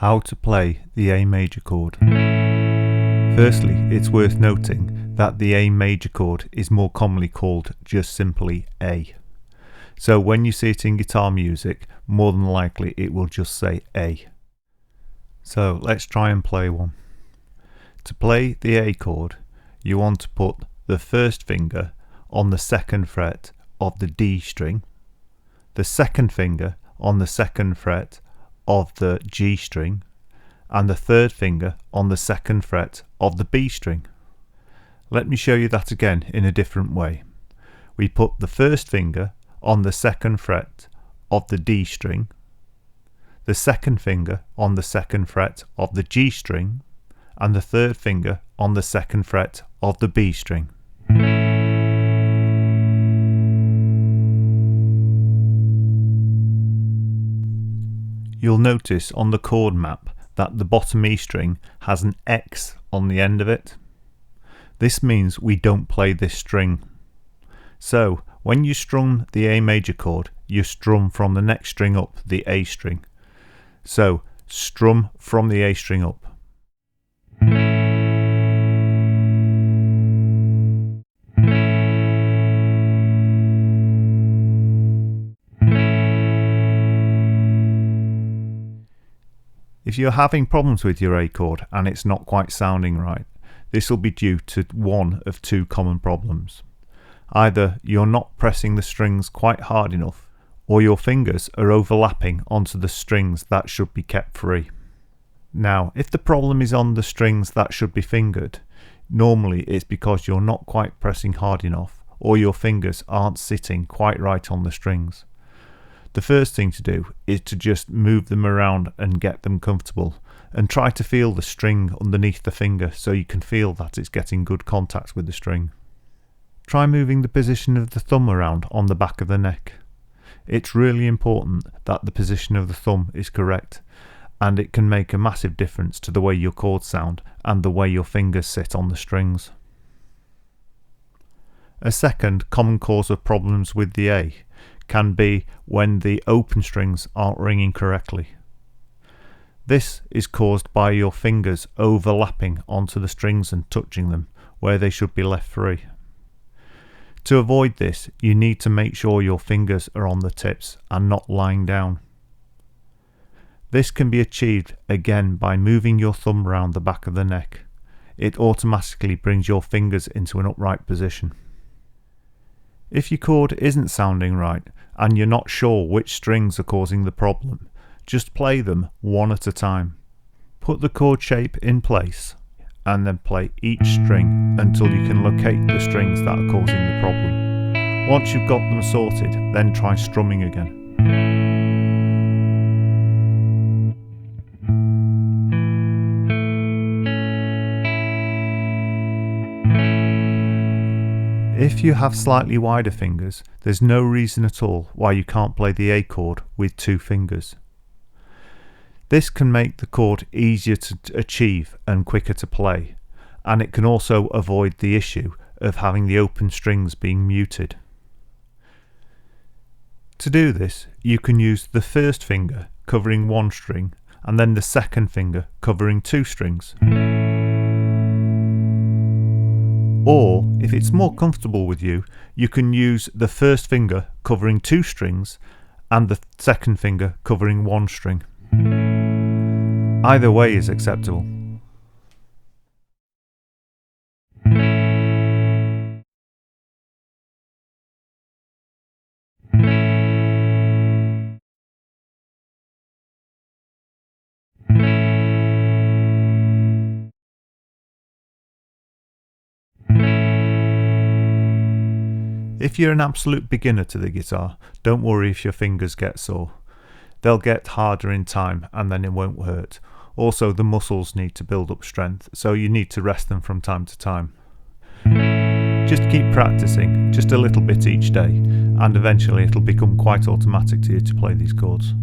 How to play the A major chord. Firstly, it's worth noting that the A major chord is more commonly called just simply A. So when you see it in guitar music, more than likely it will just say A. So let's try and play one. To play the A chord, you want to put the first finger on the second fret of the D string, the second finger on the second fret of the G string, and the third finger on the second fret of the B string. Let me show you that again in a different way. We put the first finger on the second fret of the D string, the second finger on the second fret of the G string, and the third finger on the second fret of the B string. You'll notice on the chord map that the bottom E string has an X on the end of it. This means we don't play this string. So when you strum the A major chord, you strum from the next string up, the A string. So strum from the A string up. If you're having problems with your A chord and it's not quite sounding right, this will be due to one of two common problems. Either you're not pressing the strings quite hard enough, or your fingers are overlapping onto the strings that should be kept free. Now, if the problem is on the strings that should be fingered, normally it's because you're not quite pressing hard enough, or your fingers aren't sitting quite right on the strings. The first thing to do is to just move them around and get them comfortable, and try to feel the string underneath the finger so you can feel that it's getting good contact with the string. Try moving the position of the thumb around on the back of the neck. It's really important that the position of the thumb is correct, and it can make a massive difference to the way your chords sound and the way your fingers sit on the strings. A second common cause of problems with the A can be when the open strings aren't ringing correctly. This is caused by your fingers overlapping onto the strings and touching them where they should be left free. To avoid this, you need to make sure your fingers are on the tips and not lying down. This can be achieved again by moving your thumb around the back of the neck. It automatically brings your fingers into an upright position. If your chord isn't sounding right and you're not sure which strings are causing the problem, just play them one at a time. Put the chord shape in place and then play each string until you can locate the strings that are causing the problem. Once you've got them sorted, then try strumming again. If you have slightly wider fingers, there's no reason at all why you can't play the A chord with two fingers. This can make the chord easier to achieve and quicker to play, and it can also avoid the issue of having the open strings being muted. To do this, you can use the first finger covering one string and then the second finger covering two strings. Or, if it's more comfortable with you, you can use the first finger covering two strings and the second finger covering one string. Either way is acceptable. If you're an absolute beginner to the guitar, don't worry if your fingers get sore. They'll get harder in time and then it won't hurt. Also, the muscles need to build up strength, so you need to rest them from time to time. Just keep practicing, just a little bit each day, and eventually it'll become quite automatic to you to play these chords.